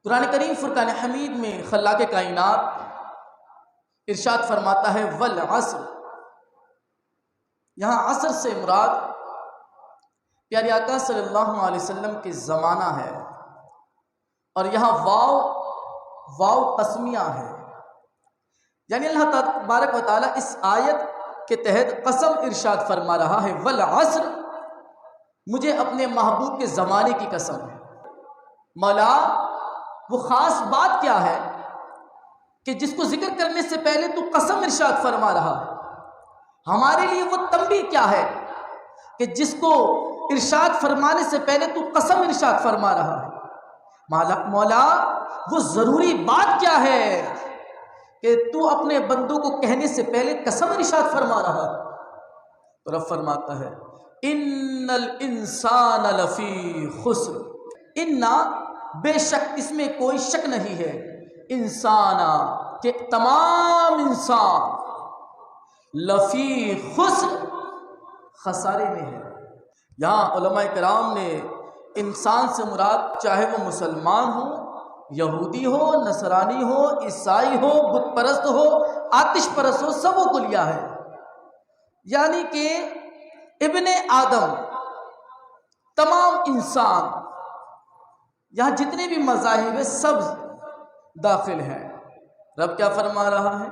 قرآن کریم فرقان حمید میں خلاق کائنات ارشاد فرماتا ہے والعصر، یہاں عصر سے مراد پیارے آقا صلی اللہ علیہ وسلم کے زمانہ ہے، اور یہاں واو قسمیہ ہے، یعنی اللہ تبارک و تعالیٰ اس آیت کے تحت قسم ارشاد فرما رہا ہے والعصر، مجھے اپنے محبوب کے زمانے کی قسم ہے۔ مولا وہ خاص بات کیا ہے کہ جس کو ذکر کرنے سے پہلے تو قسم ارشاد فرما رہا ہے؟ ہمارے لیے وہ تنبیہ کیا ہے کہ جس کو ارشاد فرمانے سے پہلے تو قسم ارشاد فرما رہا ہے؟ مولا وہ ضروری بات کیا ہے کہ تو اپنے بندوں کو کہنے سے پہلے قسم ارشاد فرما رہا ہے؟ تو رب فرماتا ہے ان الانسان لفی خسر، انا بے شک اس میں کوئی شک نہیں ہے، انسانا کہ تمام انسان لفی خسر خسارے میں ہے۔ یہاں علماء کرام نے انسان سے مراد چاہے وہ مسلمان ہو، یہودی ہو، نصرانی ہو، عیسائی ہو، بت پرست ہو، آتش پرست ہو، سبوں کو لیا ہے، یعنی کہ ابن آدم تمام انسان، یہاں جتنے بھی مذاہب ہیں سب داخل ہیں۔ رب کیا فرما رہا ہے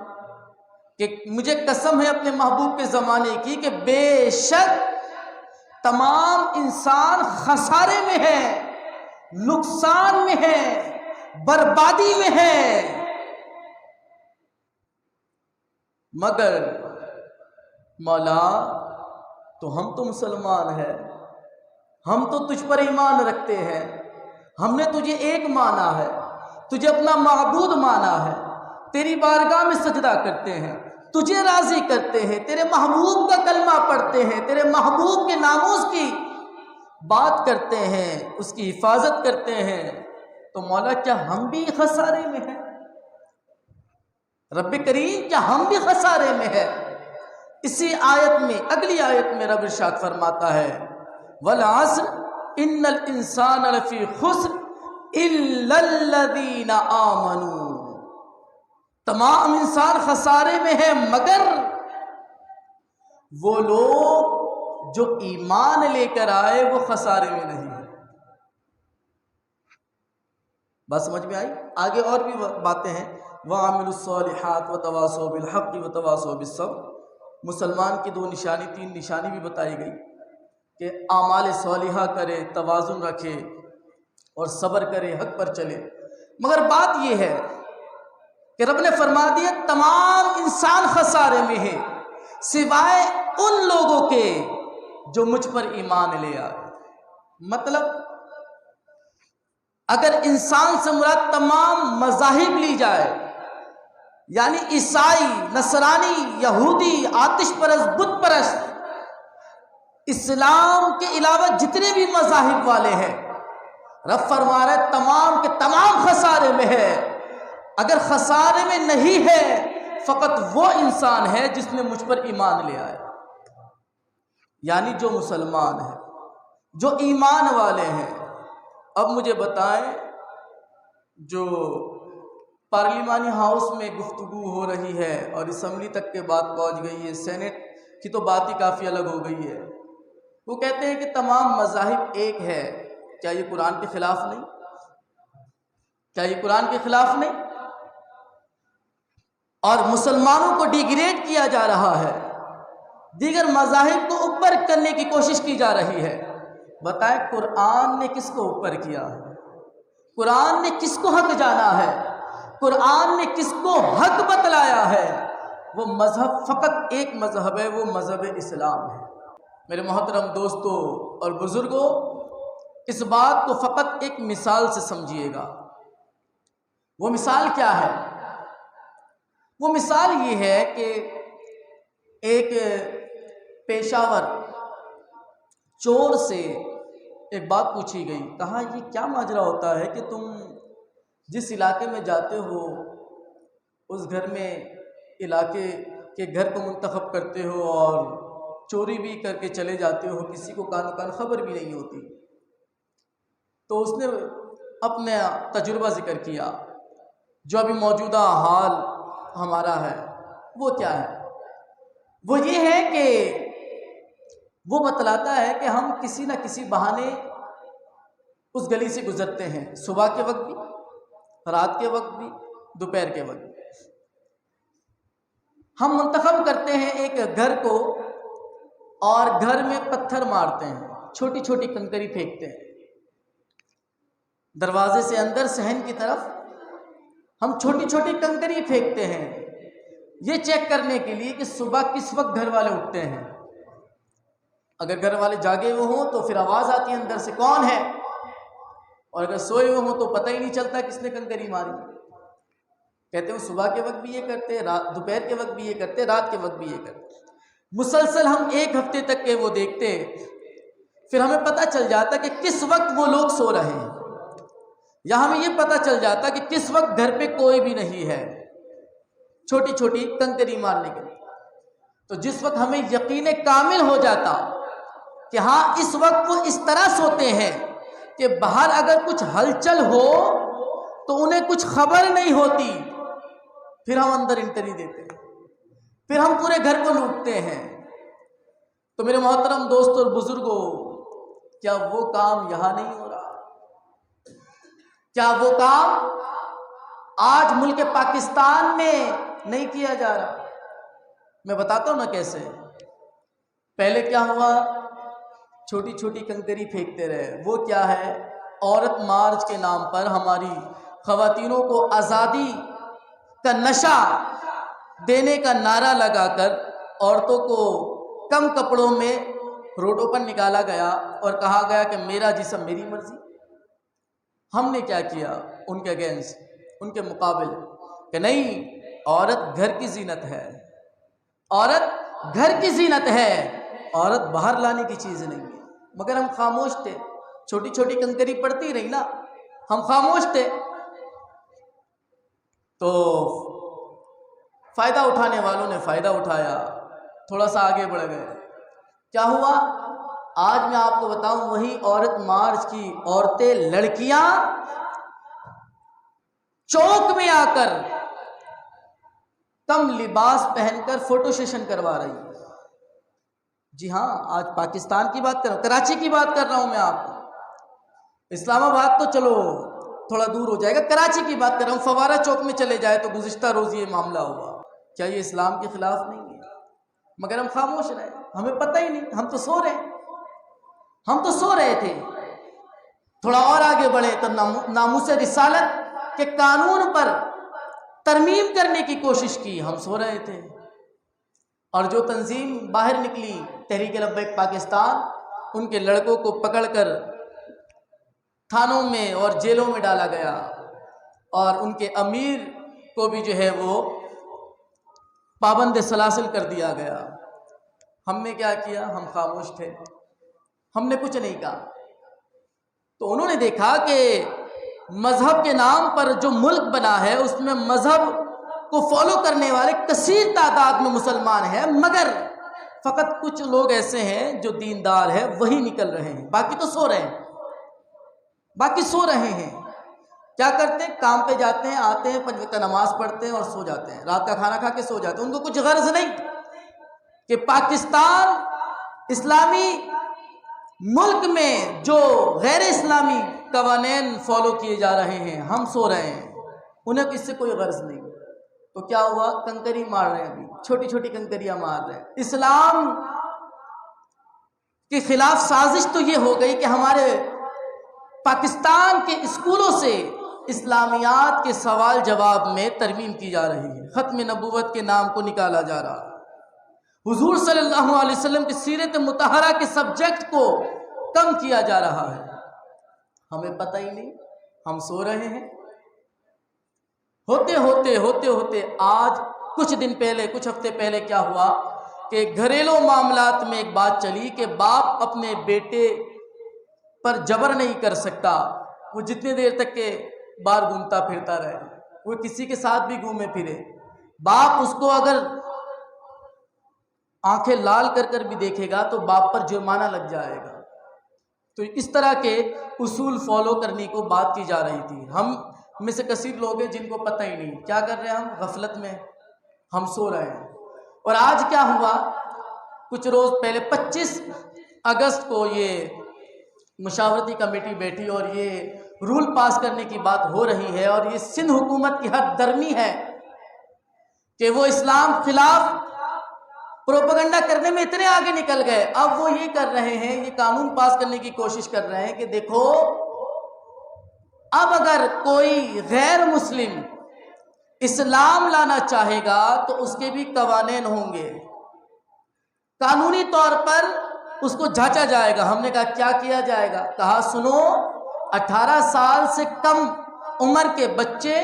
کہ مجھے قسم ہے اپنے محبوب کے زمانے کی کہ بے شک تمام انسان خسارے میں ہے، نقصان میں ہے، بربادی میں ہے، مگر مولا تو ہم تو مسلمان ہیں، ہم تو تجھ پر ایمان رکھتے ہیں، ہم نے تجھے ایک مانا ہے، تجھے اپنا معبود مانا ہے، تیری بارگاہ میں سجدہ کرتے ہیں، تجھے راضی کرتے ہیں، تیرے محبوب کا کلمہ پڑھتے ہیں، تیرے محبوب کے ناموس کی بات کرتے ہیں، اس کی حفاظت کرتے ہیں، تو مولا کیا ہم بھی خسارے میں ہیں؟ رب کریم کیا ہم بھی خسارے میں ہیں؟ اسی آیت میں اگلی آیت میں رب ارشاد فرماتا ہے والعصر ان الانسان لفی خسر الا الذین آمنوا، تمام انسان خسارے میں ہے مگر وہ لوگ جو ایمان لے کر آئے وہ خسارے میں نہیں ہے۔ بات سمجھ میں آئی؟ آگے اور بھی باتیں ہیں، وَعَمِلُوا الصَّالِحَاتِ وَتَوَاصَوْا بِالْحَقِّ وَتَوَاصَوْا بِالصَّبْرِ، مسلمان کی 2 نشانی 3 نشانی بھی بتائی گئی کہ اعمال صالحہ کرے، توازن رکھے اور صبر کرے، حق پر چلے، مگر بات یہ ہے کہ رب نے فرما دیا تمام انسان خسارے میں ہے سوائے ان لوگوں کے جو مجھ پر ایمان لے آئے۔ مطلب اگر انسان سے مراد تمام مذاہب لی جائے، یعنی عیسائی، نصرانی، یہودی، آتش پرست، بت پرست، اسلام کے علاوہ جتنے بھی مذاہب والے ہیں، رب فرما رہا ہے تمام کے تمام خسارے میں ہے۔ اگر خسارے میں نہیں ہے فقط وہ انسان ہے جس نے مجھ پر ایمان لے آیا، یعنی جو مسلمان ہے، جو ایمان والے ہیں۔ اب مجھے بتائیں، جو پارلیمانی ہاؤس میں گفتگو ہو رہی ہے اور اسمبلی تک کے بات پہنچ گئی ہے، سینٹ کی تو بات ہی کافی الگ ہو گئی ہے، وہ کہتے ہیں کہ تمام مذاہب ایک ہے، کیا یہ قرآن کے خلاف نہیں؟ کیا یہ قرآن کے خلاف نہیں؟ اور مسلمانوں کو ڈیگریڈ کیا جا رہا ہے، دیگر مذاہب کو اوپر کرنے کی کوشش کی جا رہی ہے۔ بتائیں قرآن نے کس کو اوپر کیا ہے؟ قرآن نے کس کو حق جانا ہے؟ قرآن نے کس کو حق بتلایا ہے؟ وہ مذہب فقط ایک مذہب ہے، وہ مذہب اسلام ہے۔ میرے محترم دوستو اور بزرگوں، اس بات کو فقط ایک مثال سے سمجھیے گا۔ وہ مثال کیا ہے؟ وہ مثال یہ ہے کہ ایک پیشہ ور چور سے ایک بات پوچھی گئی، کہا یہ کیا ماجرا ہوتا ہے کہ تم جس علاقے میں جاتے ہو اس گھر میں علاقے کے گھر کو منتخب کرتے ہو اور چوری بھی کر کے چلے جاتے ہو، کسی کو کان خبر بھی نہیں ہوتی۔ تو اس نے اپنا تجربہ ذکر کیا، جو ابھی موجودہ حال ہمارا ہے وہ کیا ہے؟ وہ یہ ہے کہ وہ بتلاتا ہے کہ ہم کسی نہ کسی بہانے اس گلی سے گزرتے ہیں، صبح کے وقت بھی، رات کے وقت بھی، دوپہر کے وقت بھی۔ ہم منتخب کرتے ہیں ایک گھر کو اور گھر میں پتھر مارتے ہیں، چھوٹی چھوٹی کنکری پھینکتے ہیں، دروازے سے اندر صحن کی طرف ہم چھوٹی چھوٹی کنکری پھینکتے ہیں، یہ چیک کرنے کے لیے کہ صبح کس وقت گھر والے اٹھتے ہیں۔ اگر گھر والے جاگے ہوئے ہوں تو پھر آواز آتی ہے اندر سے کون ہے، اور اگر سوئے ہوئے ہوں تو پتہ ہی نہیں چلتا کس نے کنکری ماری۔ کہتے ہیں صبح کے وقت بھی یہ کرتے، دوپہر کے وقت بھی یہ کرتے، رات کے وقت بھی یہ کرتے۔ مسلسل ہم ایک ہفتے تک کے وہ دیکھتے، پھر ہمیں پتہ چل جاتا کہ کس وقت وہ لوگ سو رہے ہیں، یا ہمیں یہ پتہ چل جاتا کہ کس وقت گھر پہ کوئی بھی نہیں ہے، چھوٹی چھوٹی کنکری مارنے کے لیے۔ تو جس وقت ہمیں یقین کامل ہو جاتا کہ ہاں اس وقت وہ اس طرح سوتے ہیں کہ باہر اگر کچھ ہلچل ہو تو انہیں کچھ خبر نہیں ہوتی، پھر ہم اندر انٹری دیتے ہیں، پھر ہم پورے گھر کو لوٹتے ہیں۔ تو میرے محترم دوست اور بزرگوں، کیا وہ کام یہاں نہیں ہو رہا؟ کیا وہ کام آج ملک پاکستان میں نہیں کیا جا رہا؟ میں بتاتا ہوں نا کیسے۔ پہلے کیا ہوا، چھوٹی چھوٹی کنکری پھینکتے رہے۔ وہ کیا ہے، عورت مارچ کے نام پر ہماری خواتینوں کو آزادی کا نشہ دینے کا نعرہ لگا کر عورتوں کو کم کپڑوں میں روڈوں پر نکالا گیا اور کہا گیا کہ میرا جسم میری مرضی۔ ہم نے کیا کیا ان کے اگینسٹ، ان کے مقابل، کہ نہیں، عورت گھر کی زینت ہے، عورت گھر کی زینت ہے، عورت باہر لانے کی چیز نہیں ہے۔ مگر ہم خاموش تھے، چھوٹی چھوٹی کنکری پڑتی رہی نا، ہم خاموش تھے۔ تو فائدہ اٹھانے والوں نے فائدہ اٹھایا، تھوڑا سا آگے بڑھ گئے۔ کیا ہوا، آج میں آپ کو بتاؤں، وہی عورت مارچ کی عورتیں، لڑکیاں چوک میں آ کر کم لباس پہن کر فوٹو سیشن کروا رہی ہے۔ جی ہاں، آج پاکستان کی بات کر رہا ہوں، کراچی کی بات کر رہا ہوں میں آپ کو۔ اسلام آباد تو چلو تھوڑا دور ہو جائے گا، کراچی کی بات کر رہا ہوں۔ فوارہ چوک میں چلے جائے تو گزشتہ روز یہ معاملہ ہوا۔ کیا یہ اسلام کے خلاف نہیں ہے؟ مگر ہم خاموش رہے، ہمیں پتہ ہی نہیں، ہم تو سو رہے، ہم تو سو رہے تھے۔ تھوڑا اور آگے بڑھے تو ناموس رسالت کے قانون پر ترمیم کرنے کی کوشش کی، ہم سو رہے تھے۔ اور جو تنظیم باہر نکلی، تحریک لبیک پاکستان، ان کے لڑکوں کو پکڑ کر تھانوں میں اور جیلوں میں ڈالا گیا، اور ان کے امیر کو بھی جو ہے وہ پابند سلاسل کر دیا گیا۔ ہم نے کیا کیا؟ ہم خاموش تھے، ہم نے کچھ نہیں کہا۔ تو انہوں نے دیکھا کہ مذہب کے نام پر جو ملک بنا ہے اس میں مذہب کو فالو کرنے والے کثیر تعداد میں مسلمان ہیں، مگر فقط کچھ لوگ ایسے ہیں جو دیندار ہیں، وہی نکل رہے ہیں، باقی تو سو رہے ہیں، باقی سو رہے ہیں۔ کیا کرتے ہیں؟ کام پہ جاتے ہیں، آتے ہیں، 5 وقت نماز پڑھتے ہیں اور سو جاتے ہیں، رات کا کھانا کھا کے سو جاتے ہیں۔ ان کو کچھ غرض نہیں کہ پاکستان اسلامی ملک میں جو غیر اسلامی قوانین فالو کیے جا رہے ہیں، ہم سو رہے ہیں، انہیں اس سے کوئی غرض نہیں۔ تو کیا ہوا؟ کنکری مار رہے ہیں، ابھی چھوٹی چھوٹی کنکریاں مار رہے ہیں۔ اسلام کے خلاف سازش تو یہ ہو گئی کہ ہمارے پاکستان کے اسکولوں سے اسلامیات کے سوال جواب میں ترمیم کی جا رہی ہے، ختم نبوت کے نام کو نکالا جا رہا ہے، حضور صلی اللہ علیہ وسلم کی سیرت مطہرہ کے سبجیکٹ کو کم کیا جا رہا ہے۔ ہمیں پتہ ہی نہیں، ہم سو رہے ہیں۔ ہوتے ہوتے ہوتے ہوتے آج کچھ دن پہلے، کچھ ہفتے پہلے کیا ہوا کہ گھریلو معاملات میں ایک بات چلی کہ باپ اپنے بیٹے پر جبر نہیں کر سکتا، وہ جتنی دیر تک کہ باہر گھومتا پھرتا رہے، وہ کسی کے ساتھ بھی گھومے پھرے، باپ اس کو اگر آنکھیں لال کر کر بھی دیکھے گا تو باپ پر جرمانہ لگ جائے گا۔ تو اس طرح کے اصول فالو کرنے کو بات کی جا رہی تھی. ہم میں سے کثیر لوگ ہیں جن کو پتہ ہی نہیں کیا کر رہے ہیں، ہم غفلت میں ہم سو رہے ہیں. اور آج کیا ہوا، کچھ روز پہلے 25 اگست کو یہ مشاورتی کمیٹی بیٹھی اور یہ رول پاس کرنے کی بات ہو رہی ہے، اور یہ سندھ حکومت کی حد درمی ہے کہ وہ اسلام خلاف پروپیگنڈا کرنے میں اتنے آگے نکل گئے. اب وہ یہ کر رہے ہیں، یہ قانون پاس کرنے کی کوشش کر رہے ہیں کہ دیکھو اب اگر کوئی غیر مسلم اسلام لانا چاہے گا تو اس کے بھی قوانین ہوں گے، قانونی طور پر اس کو جھانچا جائے گا. ہم نے کہا کیا کیا جائے گا؟ کہا سنو، 18 سال سے کم عمر کے بچے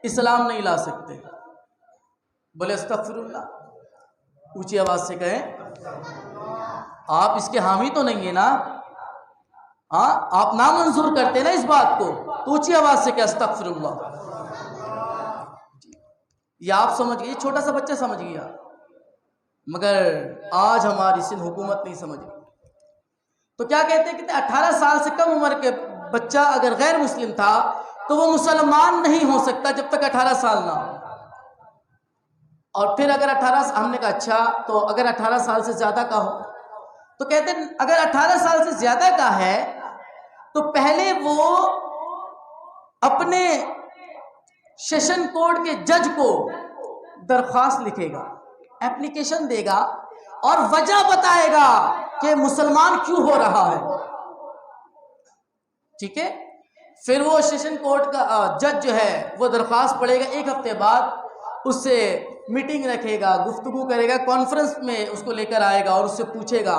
اسلام نہیں لا سکتے. بولے استغفر اللہ، اونچی آواز سے کہیں. آپ اس کے حامی تو نہیں ہیں نا؟ ہاں، آپ نامنظور کرتے نا اس بات کو، تو اونچی آواز سے کہ استغفر اللہ. یہ آپ سمجھ گئے، چھوٹا سا بچہ سمجھ گیا، مگر آج ہماری سندھ حکومت نہیں سمجھ گئی. تو کیا کہتے ہیں کہ 18 سال سے کم عمر کے بچہ اگر غیر مسلم تھا تو وہ مسلمان نہیں ہو سکتا جب تک 18 سال نہ ہو. اور پھر اگر 18، ہم نے کہا اچھا تو اگر 18 سال سے زیادہ کا ہو، تو کہتے ہیں اگر 18 سال سے زیادہ کا ہے تو پہلے وہ اپنے سیشن کورٹ کے جج کو درخواست لکھے گا، اپلیکیشن دے گا اور وجہ بتائے گا کہ مسلمان کیوں ہو رہا ہے. ٹھیک ہے، پھر وہ سیشن کورٹ کا جج جو ہے وہ درخواست پڑھے گا. 1 ہفتے بعد اس سے میٹنگ رکھے گا، گفتگو کرے گا، کانفرنس میں اس کو لے کر آئے گا اور اس سے پوچھے گا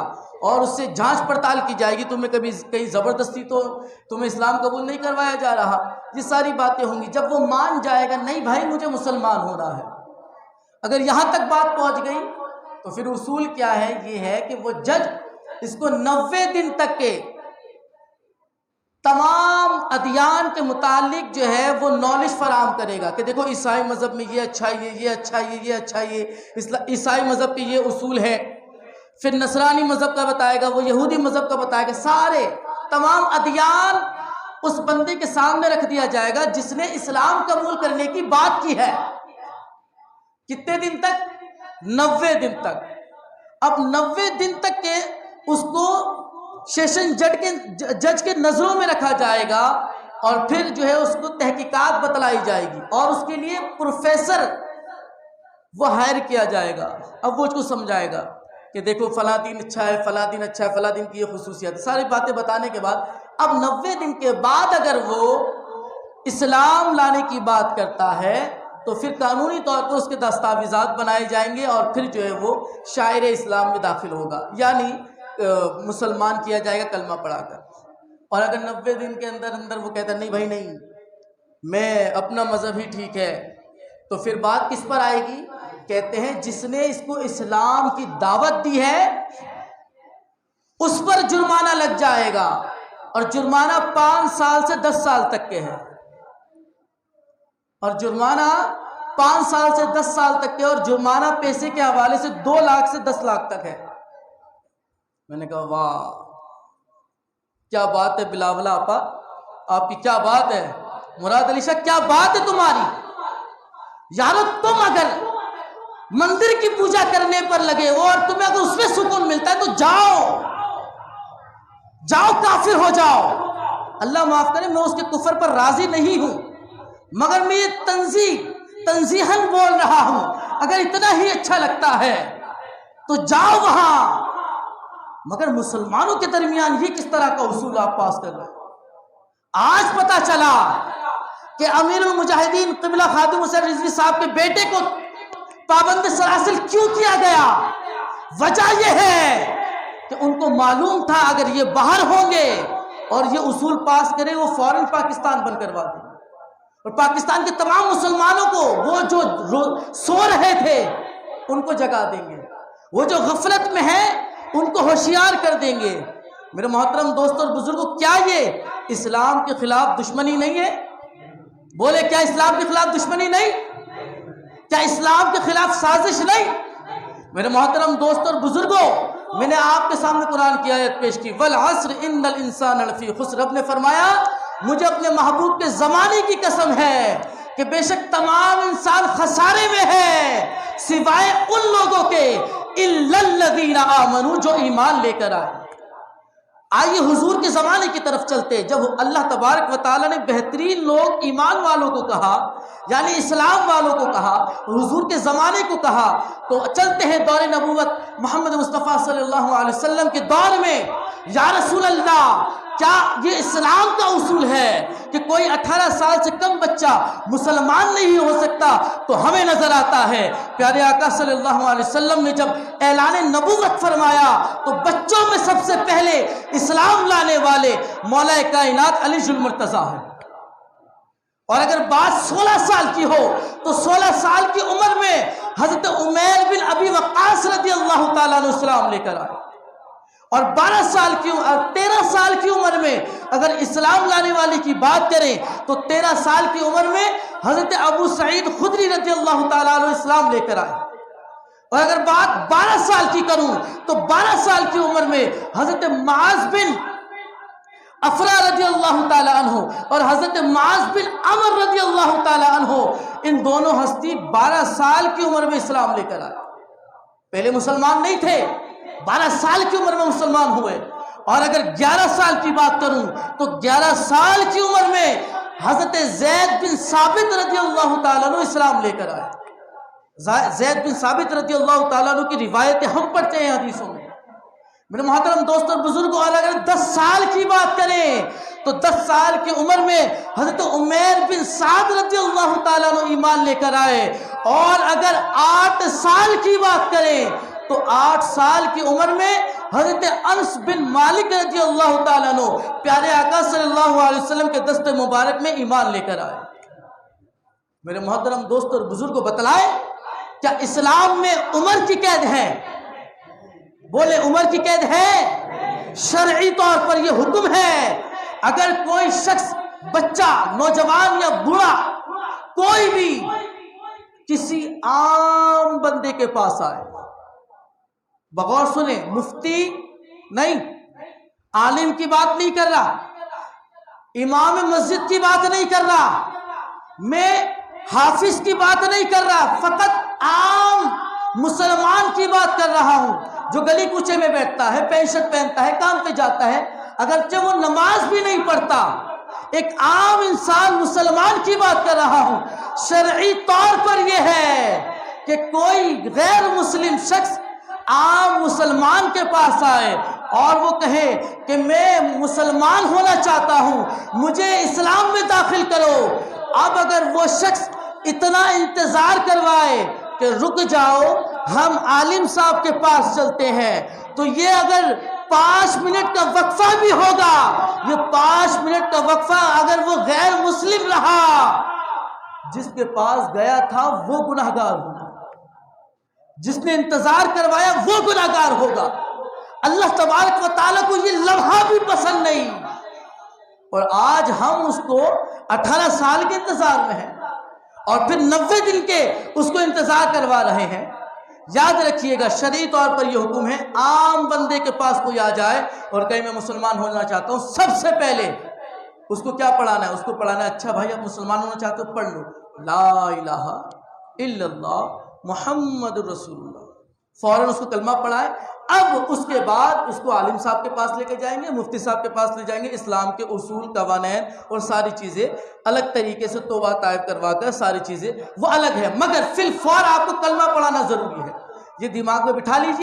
اور اس سے جانچ پڑتال کی جائے گی. تمہیں کہیں زبردستی تو تمہیں اسلام قبول نہیں کروایا جا رہا، یہ ساری باتیں ہوں گی. جب وہ مان جائے گا نہیں بھائی مجھے مسلمان ہونا ہے، اگر یہاں تک بات پہنچ گئی تو پھر اصول کیا ہے؟ یہ ہے کہ وہ جج اس کو 90 دن تک کے تمام ادیان کے متعلق جو ہے وہ نالج فراہم کرے گا کہ دیکھو عیسائی مذہب میں یہ اچھائی ہے، یہ اچھائی ہے، یہ اچھائی ہے، عیسائی مذہب کے یہ اصول ہے. پھر نصرانی مذہب کا بتائے گا، وہ یہودی مذہب کا بتائے گا. سارے تمام ادیان اس بندے کے سامنے رکھ دیا جائے گا جس نے اسلام قبول کرنے کی بات کی ہے. کتنے دن تک؟ 90 دن تک. اب 90 دن تک کے اس کو سیشن جج کے نظروں میں رکھا جائے گا اور پھر جو ہے اس کو تحقیقات بتلائی جائے گی اور اس کے لیے پروفیسر وہ ہائر کیا جائے گا. اب وہ اس کو سمجھائے گا کہ دیکھو فلاں دن اچھا ہے، فلاں دن اچھا ہے، فلاں دن کی یہ خصوصیات، ساری باتیں بتانے کے بعد اب 90 دن کے بعد اگر وہ اسلام لانے کی بات کرتا ہے تو پھر قانونی طور پر اس کے دستاویزات بنائے جائیں گے اور پھر جو ہے وہ شاعر اسلام میں داخل ہوگا، یعنی مسلمان کیا جائے گا کلمہ پڑھا کر. اور اگر 90 دن کے اندر وہ کہتا نہیں بھائی نہیں میں اپنا مذہب ہی ٹھیک ہے، تو پھر بات کس پر آئے گی؟ کہتے ہیں جس نے اس کو اسلام کی دعوت دی ہے اس پر جرمانہ لگ جائے گا، اور جرمانہ 5 سال سے 10 سال تک کے ہے، اور جرمانہ 5 سال سے 10 سال تک کے، اور جرمانہ پیسے کے حوالے سے 2 لاکھ سے 10 لاکھ تک ہے. میں نے کہا واہ کیا بات ہے بلاول آپا، آپ کی کیا بات ہے، مراد علی شاہ کیا بات ہے تمہاری. یارو تم اگر مندر کی پوجا کرنے پر لگے ہو اور تمہیں اگر اس میں سکون ملتا ہے تو جاؤ کافر ہو جاؤ. اللہ معاف کرے میں اس کے کفر پر راضی نہیں ہوں، مگر میں یہ تنزیہاً بول رہا ہوں. اگر اتنا ہی اچھا لگتا ہے تو جاؤ وہاں، مگر مسلمانوں کے درمیان یہ کس طرح کا اصول آپ پاس کر رہے ہیں؟ آج پتا چلا کہ امیر المجاہدین قبلہ خادم حسین رضوی صاحب کے بیٹے کو پابند سلاسل کیوں کیا گیا؟ وجہ یہ ہے کہ ان کو معلوم تھا اگر یہ باہر ہوں گے اور یہ اصول پاس کریں وہ فوراً پاکستان بند کروا دیں گے اور پاکستان کے تمام مسلمانوں کو وہ جو سو رہے تھے ان کو جگا دیں گے، وہ جو غفلت میں ہیں ان کو ہوشیار کر دیں گے. میرے محترم دوستوں اور بزرگوں، کیا یہ اسلام کے خلاف دشمنی نہیں ہے؟ بولے کیا اسلام کے خلاف دشمنی نہیں؟ کیا اسلام کے خلاف سازش نہیں؟ میرے محترم دوستوں اور بزرگوں، میں نے آپ کے سامنے قرآن کی آیت پیش کی، والعصر ان الانسان لفی خسر۔ رب نے فرمایا مجھے اپنے محبوب کے زمانے کی قسم ہے کہ بے شک تمام انسان خسارے میں ہے سوائے ان لوگوں کے الا الذین آمنوا جو ایمان لے کر آئے۔ آئیے حضور کے زمانے کی طرف چلتے، جب اللہ تبارک و تعالیٰ نے بہترین لوگ ایمان والوں کو کہا، یعنی اسلام والوں کو کہا، حضور کے زمانے کو کہا، تو چلتے ہیں دور نبوت محمد مصطفیٰ صلی اللہ علیہ وسلم کے دور میں۔ یا رسول اللہ، کیا یہ اسلام کا اصول ہے کہ کوئی 18 سال سے کم بچہ مسلمان نہیں ہو سکتا؟ تو ہمیں نظر آتا ہے پیارے آقا صلی اللہ علیہ وسلم نے جب اعلان نبوت فرمایا تو بچوں میں سب سے پہلے اسلام لانے والے مولا کائنات علی المرتضیٰ ہے۔ اور اگر بات 16 سال کی ہو تو 16 سال کی عمر میں حضرت عمیر بن ابی وقاص رضی اللہ تعالیٰ عنہ اسلام لے کر آئے، اور 13 سال کی عمر میں اگر اسلام لانے والی کی بات کریں تو 13 سال کی عمر میں حضرت ابو سعید خدری رضی اللہ تعالیٰ عنہ اسلام لے کر آئے، اور اگر بات 12 سال کی کروں تو 12 سال کی عمر میں حضرت معاذ بن افرا رضی اللہ تعالیٰ عنہ اور حضرت معاذ بن عمر رضی اللہ تعالیٰ عنہ، ان دونوں ہستی 12 سال کی عمر میں اسلام لے کر آئے۔ پہلے مسلمان نہیں تھے، 12 سال کی عمر میں مسلمان ہوئے۔ اور اگر 11 سال کی بات کروں تو 11 سال کی عمر میں حضرت زید بن ثابت رضی اللہ تعالیٰ عنہ اسلام لے کر آئے۔ زید بن ثابت رضی اللہ تعالیٰ عنہ کی روایتیں ہم پڑھتے ہیں حدیثوں میں۔ میرے محترم دوستوں اور بزرگوں، اگر 10 سال کی بات کریں تو 10 سال کی عمر میں حضرت عمیر بن سعد رضی اللہ تعالیٰ عنہ ایمان لے کر آئے، اور اگر 8 سال کی بات کریں تو 8 سال کی عمر میں حضرت انس بن مالک رضی اللہ تعالیٰ عنہ پیارے آقا صلی اللہ علیہ وسلم کے دست مبارک میں ایمان لے کر آئے۔ میرے محترم دوستوں اور بزرگوں، بتلائیں کیا اسلام میں عمر کی قید ہے؟ بولے عمر کی قید ہے؟ شرعی طور پر یہ حکم ہے، اگر کوئی شخص، بچہ، نوجوان یا بوڑھا، کوئی بھی کسی عام بندے کے پاس آئے، بغور سنیں، مفتی نہیں، عالم کی بات نہیں کر رہا، امام مسجد کی بات نہیں کر رہا، میں حافظ کی بات نہیں کر رہا، فقط عام مسلمان کی بات کر رہا ہوں جو گلی کوچے میں بیٹھتا ہے، پینٹ شرٹ پہنتا ہے، کام پہ جاتا ہے، اگرچہ وہ نماز بھی نہیں پڑھتا، ایک عام انسان مسلمان کی بات کر رہا ہوں۔ شرعی طور پر یہ ہے کہ کوئی غیر مسلم شخص عام مسلمان کے پاس آئے اور وہ کہے کہ میں مسلمان ہونا چاہتا ہوں، مجھے اسلام میں داخل کرو۔ اب اگر وہ شخص اتنا انتظار کروائے کہ رک جاؤ، ہم عالم صاحب کے پاس چلتے ہیں، تو یہ اگر 5 منٹ کا وقفہ بھی ہوگا، یہ 5 منٹ کا وقفہ اگر وہ غیر مسلم رہا، جس کے پاس گیا تھا وہ گناہگار ہوگا، جس نے انتظار کروایا وہ گناہگار ہوگا۔ اللہ تبارک و تعالیٰ کو یہ لمحہ بھی پسند نہیں، اور آج ہم اس کو 18 سال کے انتظار میں ہیں اور پھر 90 دن کے اس کو انتظار کروا رہے ہیں۔ یاد رکھیے گا، شرعی طور پر یہ حکم ہے، عام بندے کے پاس کوئی آ جائے اور کہیں میں مسلمان ہونا چاہتا ہوں، سب سے پہلے اس کو کیا پڑھانا ہے؟ اس کو پڑھانا ہے، اچھا بھائی آپ مسلمان ہونا چاہتے ہو، پڑھ لو لا الہ الا اللہ محمد رسول اللہ، فوراً اس کو کلمہ پڑھائے۔ اب اس کے بعد اس کو عالم صاحب کے پاس لے کے جائیں گے، مفتی صاحب کے پاس لے جائیں گے، اسلام کے اصول، قوانین اور ساری چیزیں الگ طریقے سے توبہ طائب کروا کر ساری چیزیں وہ الگ ہے، مگر فی الفور آپ کو کلمہ پڑھانا ضروری ہے، یہ دماغ میں بٹھا لیجیے۔